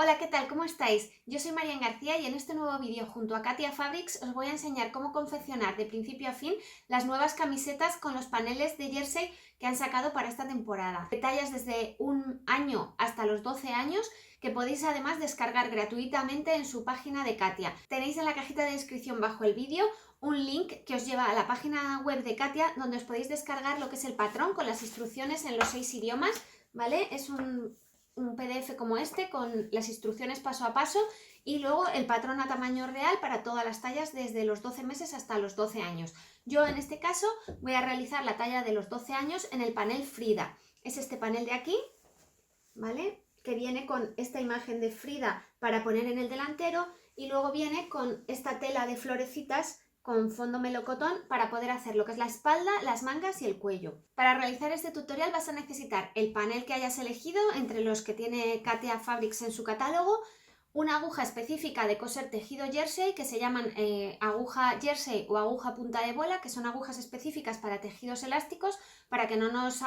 Hola, ¿qué tal? ¿Cómo estáis? Yo soy Marian García y en este nuevo vídeo junto a Katia Fabrics os voy a enseñar cómo confeccionar de principio a fin las nuevas camisetas con los paneles de jersey que han sacado para esta temporada. Tallas desde 1 año hasta los 12 años que podéis además descargar gratuitamente en su página de Katia. Tenéis en la cajita de descripción bajo el vídeo un link que os lleva a la página web de Katia donde os podéis descargar lo que es el patrón con las instrucciones en los 6 idiomas, ¿vale? Es un PDF como este con las instrucciones paso a paso y luego el patrón a tamaño real para todas las tallas desde los 12 meses hasta los 12 años. Yo en este caso voy a realizar la talla de los 12 años en el panel Frida. Es este panel de aquí, ¿vale? Que viene con esta imagen de Frida para poner en el delantero y luego viene con esta tela de florecitas con fondo melocotón para poder hacer lo que es la espalda, las mangas y el cuello. Para realizar este tutorial vas a necesitar el panel que hayas elegido entre los que tiene Katia Fabrics en su catálogo, una aguja específica de coser tejido jersey que se llaman aguja jersey o aguja punta de bola, que son agujas específicas para tejidos elásticos para que no nos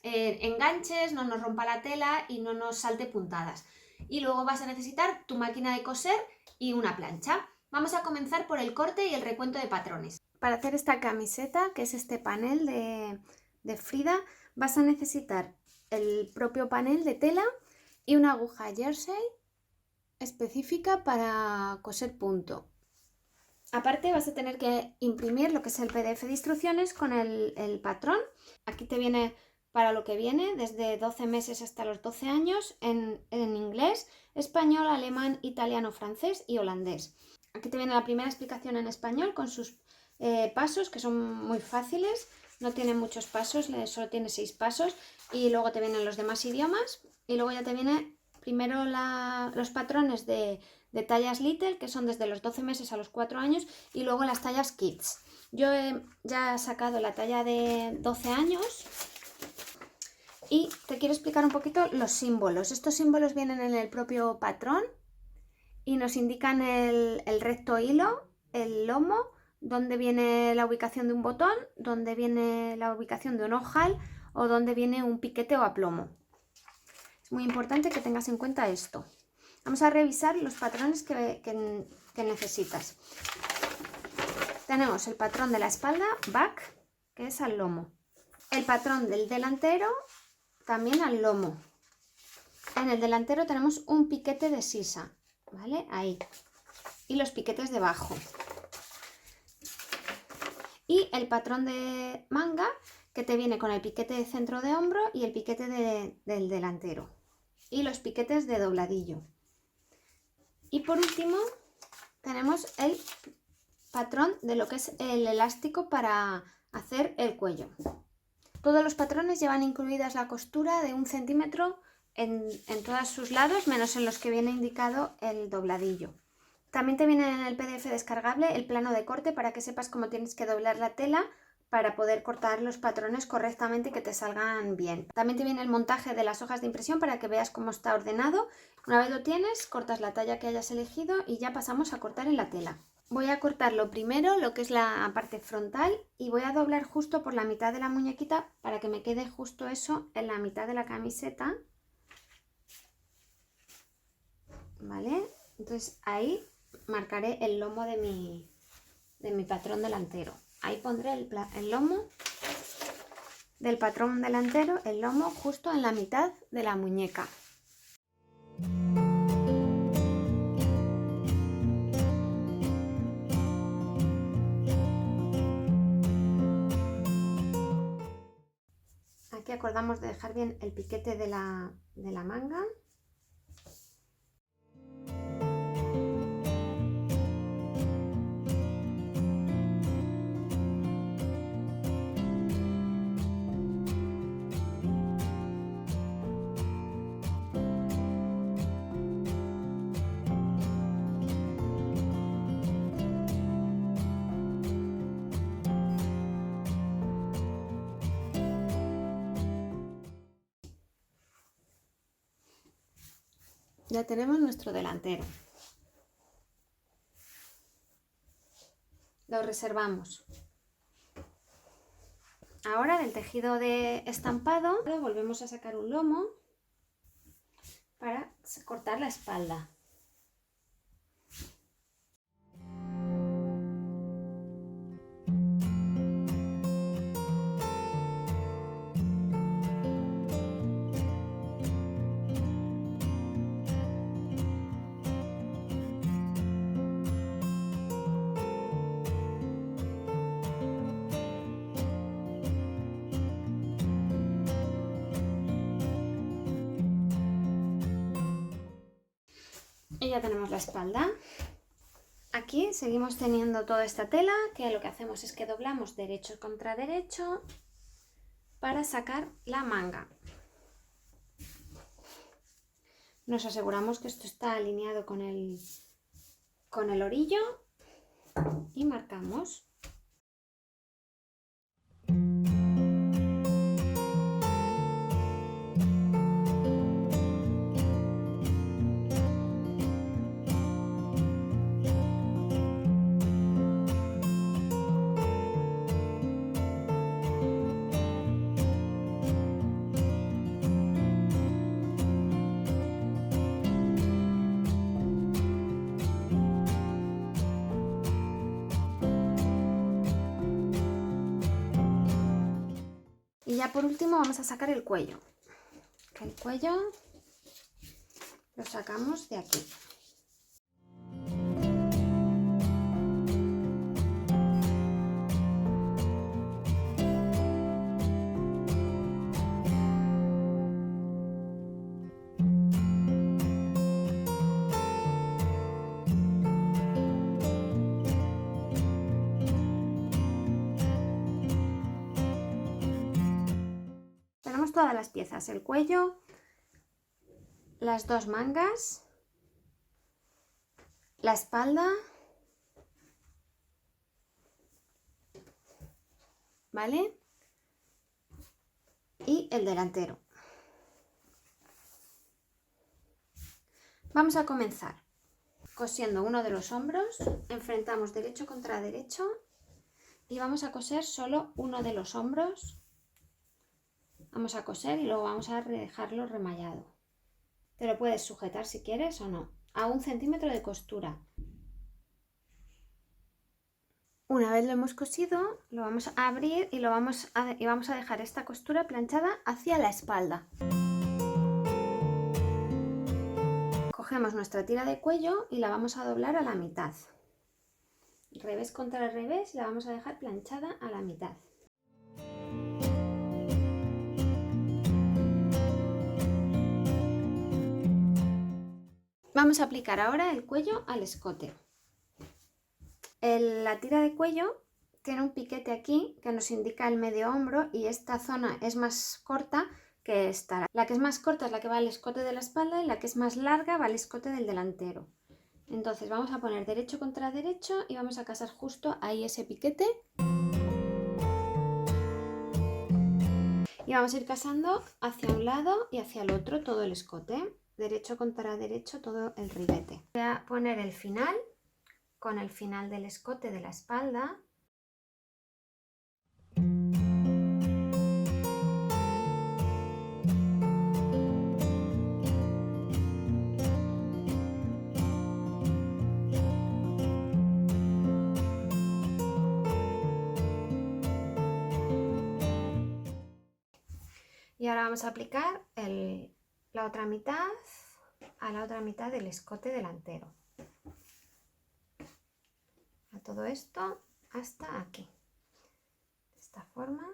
enganches, no nos rompa la tela y no nos salte puntadas. Y luego vas a necesitar tu máquina de coser y una plancha. Vamos a comenzar por el corte y el recuento de patrones. Para hacer esta camiseta, que es este panel de Frida, vas a necesitar el propio panel de tela y una aguja jersey específica para coser punto. Aparte vas a tener que imprimir lo que es el PDF de instrucciones con el patrón. Aquí te viene para lo que viene, desde 12 meses hasta los 12 años, en inglés, español, alemán, italiano, francés y holandés. Aquí te viene la primera explicación en español con sus pasos, que son muy fáciles, no tiene muchos pasos, solo tiene 6 pasos, y luego te vienen los demás idiomas, y luego ya te viene primero los patrones de tallas Little, que son desde los 12 meses a los 4 años, y luego las tallas Kids. Yo he ya sacado la talla de 12 años y te quiero explicar un poquito los símbolos. Estos símbolos vienen en el propio patrón y nos indican el recto hilo, el lomo, donde viene la ubicación de un botón, donde viene la ubicación de un ojal o donde viene un piquete o aplomo. Es muy importante que tengas en cuenta esto. Vamos a revisar los patrones que necesitas. Tenemos el patrón de la espalda, back, que es al lomo. El patrón del delantero, también al lomo. En el delantero tenemos un piquete de sisa, ¿vale? Ahí. Y los piquetes debajo. Y el patrón de manga, que te viene con el piquete de centro de hombro y el piquete del delantero. Y los piquetes de dobladillo. Y por último tenemos el patrón de lo que es el elástico para hacer el cuello. Todos los patrones llevan incluidas la costura de 1 centímetro en todos sus lados, menos en los que viene indicado el dobladillo. También te viene en el PDF descargable el plano de corte para que sepas cómo tienes que doblar la tela para poder cortar los patrones correctamente y que te salgan bien. También te viene el montaje de las hojas de impresión para que veas cómo está ordenado. Una vez lo tienes, cortas la talla que hayas elegido y ya pasamos a cortar en la tela. Voy a cortarlo primero, lo que es la parte frontal, y voy a doblar justo por la mitad de la muñequita para que me quede justo eso en la mitad de la camiseta. ¿Vale? Entonces ahí marcaré el lomo de mi patrón delantero. Ahí pondré el lomo del patrón delantero, el lomo justo en la mitad de la muñeca. Aquí acordamos de dejar bien el piquete de la manga. Ya tenemos nuestro delantero. Lo reservamos. Ahora del tejido de estampado volvemos a sacar un lomo para cortar la espalda. Y ya tenemos la espalda. Aquí seguimos teniendo toda esta tela, que lo que hacemos es que doblamos derecho contra derecho para sacar la manga. Nos aseguramos que esto está alineado con el orillo y marcamos. Y ya por último vamos a sacar el cuello. El cuello lo sacamos de aquí. Tenemos todas las piezas, el cuello, las dos mangas, la espalda, ¿vale? Y el delantero. Vamos a comenzar cosiendo uno de los hombros, enfrentamos derecho contra derecho y vamos a coser solo uno de los hombros. Vamos a coser y luego vamos a dejarlo remallado. Te lo puedes sujetar si quieres o no, a 1 centímetro de costura. Una vez lo hemos cosido, lo vamos a abrir y vamos a dejar esta costura planchada hacia la espalda. Cogemos nuestra tira de cuello y la vamos a doblar a la mitad. Revés contra revés y la vamos a dejar planchada a la mitad. Vamos a aplicar ahora el cuello al escote. La tira de cuello tiene un piquete aquí que nos indica el medio hombro y esta zona es más corta que esta. La que es más corta es la que va al escote de la espalda y la que es más larga va al escote del delantero. Entonces vamos a poner derecho contra derecho y vamos a casar justo ahí ese piquete. Y vamos a ir casando hacia un lado y hacia el otro todo el escote. Derecho contra derecho todo el ribete. Voy a poner el final con el final del escote de la espalda. Y ahora vamos a aplicar la otra mitad a la otra mitad del escote delantero. A todo esto hasta aquí. De esta forma.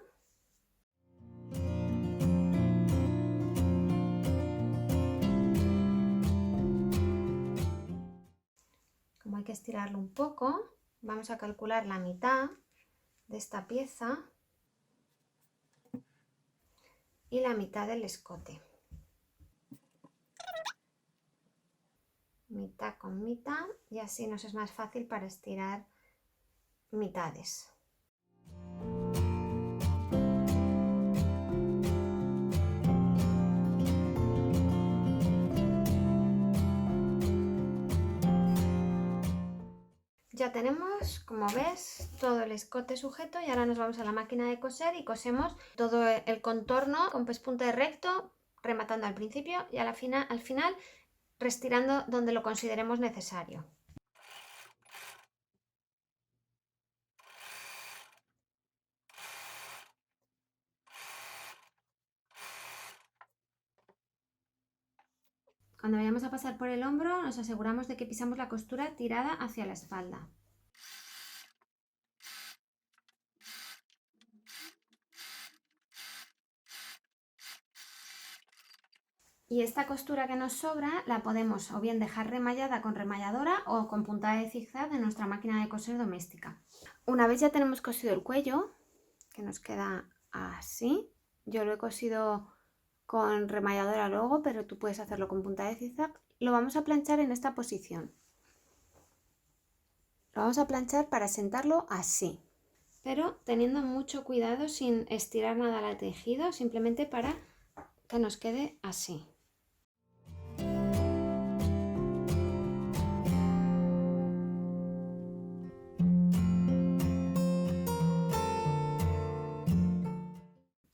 Como hay que estirarlo un poco, vamos a calcular la mitad de esta pieza y la mitad del escote. Mitad con mitad y así nos es más fácil para estirar mitades. Ya tenemos, como ves, todo el escote sujeto y ahora nos vamos a la máquina de coser y cosemos todo el contorno con pespunte recto rematando al principio y al final reestirando donde lo consideremos necesario. Cuando vayamos a pasar por el hombro, nos aseguramos de que pisamos la costura tirada hacia la espalda. Y esta costura que nos sobra la podemos o bien dejar remallada con remalladora o con puntada de zigzag de nuestra máquina de coser doméstica. Una vez ya tenemos cosido el cuello, que nos queda así, yo lo he cosido con remalladora luego, pero tú puedes hacerlo con puntada de zigzag, lo vamos a planchar en esta posición. Lo vamos a planchar para sentarlo así, pero teniendo mucho cuidado sin estirar nada al tejido, simplemente para que nos quede así.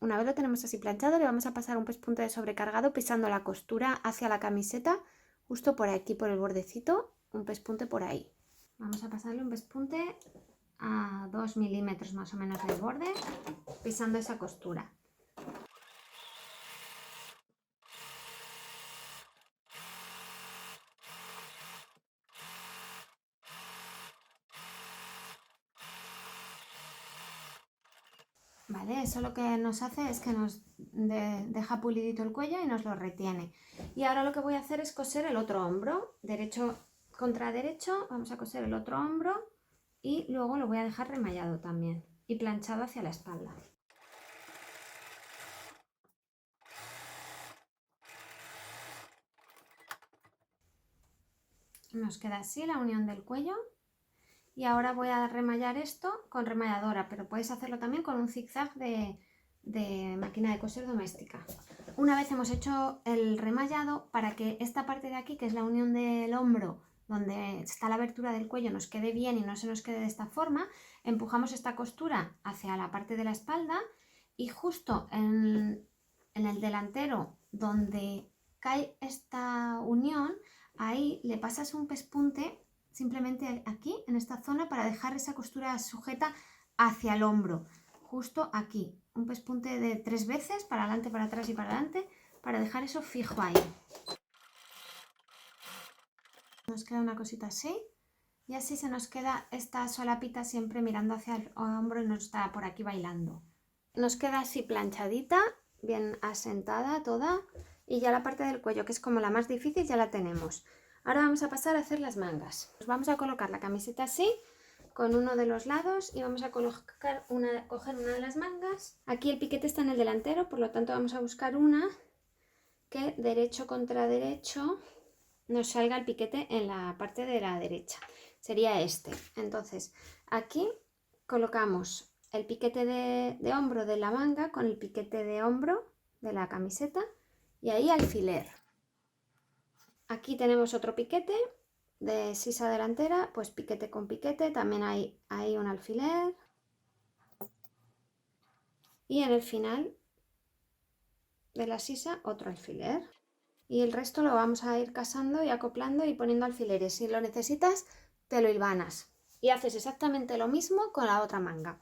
Una vez lo tenemos así planchado, le vamos a pasar un pespunte de sobrecargado pisando la costura hacia la camiseta, justo por aquí, por el bordecito, un pespunte por ahí. Vamos a pasarle un pespunte a 2 milímetros más o menos del borde, pisando esa costura. Vale, eso lo que nos hace es que nos deja pulidito el cuello y nos lo retiene. Y ahora lo que voy a hacer es coser el otro hombro, derecho contra derecho, vamos a coser el otro hombro y luego lo voy a dejar remallado también y planchado hacia la espalda. Nos queda así la unión del cuello. Y ahora voy a remallar esto con remalladora, pero puedes hacerlo también con un zigzag de máquina de coser doméstica. Una vez hemos hecho el remallado, para que esta parte de aquí, que es la unión del hombro, donde está la abertura del cuello, nos quede bien y no se nos quede de esta forma, empujamos esta costura hacia la parte de la espalda y justo en el delantero, donde cae esta unión, ahí le pasas un pespunte simplemente aquí, en esta zona, para dejar esa costura sujeta hacia el hombro, justo aquí, un pespunte de 3 veces, para adelante, para atrás y para adelante, para dejar eso fijo ahí. Nos queda una cosita así, y así se nos queda esta solapita siempre mirando hacia el hombro y no está por aquí bailando. Nos queda así planchadita, bien asentada toda, y ya la parte del cuello, que es como la más difícil, ya la tenemos. Ahora vamos a pasar a hacer las mangas. Vamos a colocar la camiseta así, con uno de los lados, y vamos a coger una de las mangas. Aquí el piquete está en el delantero, por lo tanto vamos a buscar una que derecho contra derecho nos salga el piquete en la parte de la derecha. Sería este. Entonces, aquí colocamos el piquete de hombro de la manga con el piquete de hombro de la camiseta y ahí alfiler. Aquí tenemos otro piquete de sisa delantera, pues piquete con piquete, también hay un alfiler. Y en el final de la sisa otro alfiler. Y el resto lo vamos a ir casando y acoplando y poniendo alfileres. Si lo necesitas, te lo hilvanas. Y haces exactamente lo mismo con la otra manga.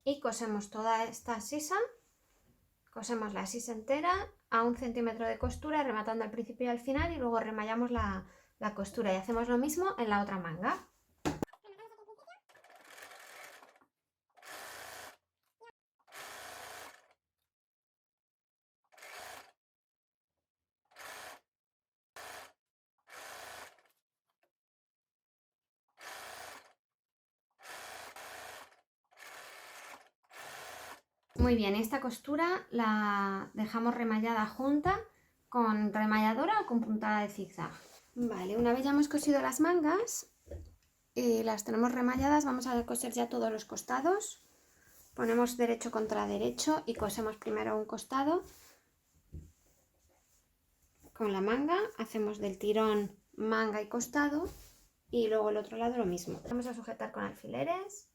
Y cosemos toda esta sisa, cosemos la sisa entera a 1 centímetro de costura, rematando al principio y al final, y luego remallamos la costura y hacemos lo mismo en la otra manga. Muy bien, esta costura la dejamos remallada junta con remalladora o con puntada de zigzag. Vale, una vez ya hemos cosido las mangas y las tenemos remalladas, vamos a coser ya todos los costados. Ponemos derecho contra derecho y cosemos primero un costado con la manga, hacemos del tirón manga y costado y luego el otro lado lo mismo. Vamos a sujetar con alfileres.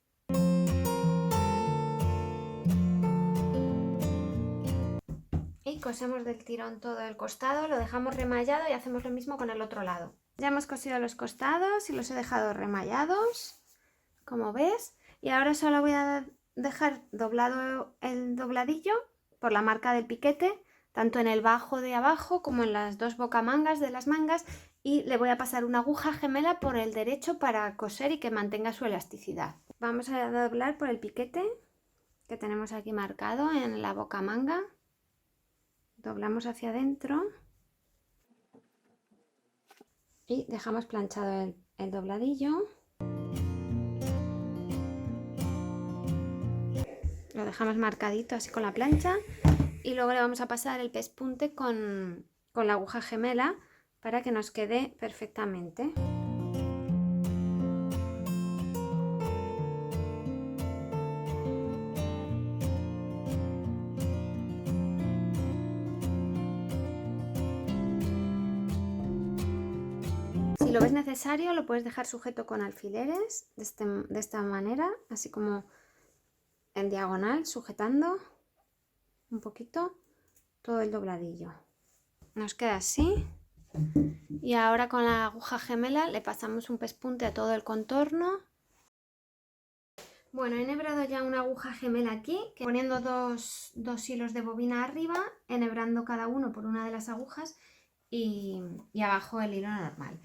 Y cosemos del tirón todo el costado, lo dejamos remallado y hacemos lo mismo con el otro lado. Ya hemos cosido los costados y los he dejado remallados, como ves. Y ahora solo voy a dejar doblado el dobladillo por la marca del piquete, tanto en el bajo de abajo como en las dos bocamangas de las mangas, y le voy a pasar una aguja gemela por el derecho para coser y que mantenga su elasticidad. Vamos a doblar por el piquete que tenemos aquí marcado en la bocamanga, doblamos hacia adentro y dejamos planchado el dobladillo. Lo dejamos marcadito así con la plancha y luego le vamos a pasar el pespunte con la aguja gemela para que nos quede perfectamente. Si lo ves necesario, lo puedes dejar sujeto con alfileres de esta manera, así como en diagonal, sujetando un poquito todo el dobladillo. Nos queda así. Y ahora con la aguja gemela le pasamos un pespunte a todo el contorno. Bueno, he enhebrado ya una aguja gemela aquí, poniendo dos hilos de bobina arriba, enhebrando cada uno por una de las agujas y abajo el hilo normal.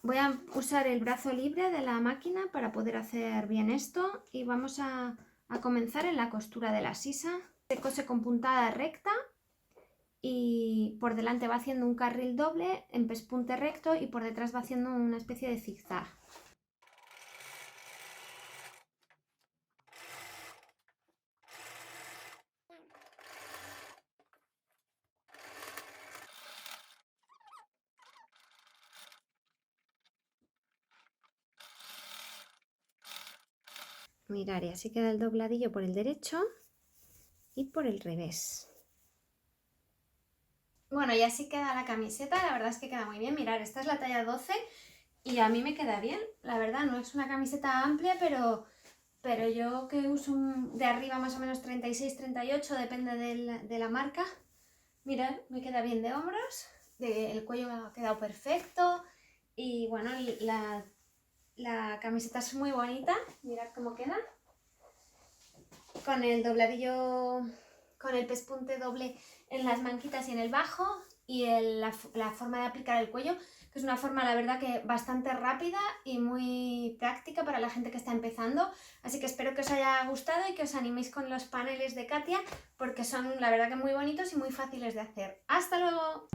Voy a usar el brazo libre de la máquina para poder hacer bien esto y vamos a comenzar en la costura de la sisa. Se cose con puntada recta y por delante va haciendo un carril doble en pespunte recto y por detrás va haciendo una especie de zigzag. Mirad, y así queda el dobladillo por el derecho y por el revés. Bueno, y así queda la camiseta, la verdad es que queda muy bien. Mirad, esta es la talla 12 y a mí me queda bien. La verdad, no es una camiseta amplia, pero yo que uso de arriba más o menos 36-38, depende de la marca. Mirad, me queda bien de hombros, el cuello ha quedado perfecto y bueno, la camiseta es muy bonita, mirad cómo queda. Con el dobladillo, con el pespunte doble en las manquitas y en el bajo y la forma de aplicar el cuello, que es una forma la verdad que bastante rápida y muy práctica para la gente que está empezando, así que espero que os haya gustado y que os animéis con los paneles de Katia porque son la verdad que muy bonitos y muy fáciles de hacer. ¡Hasta luego!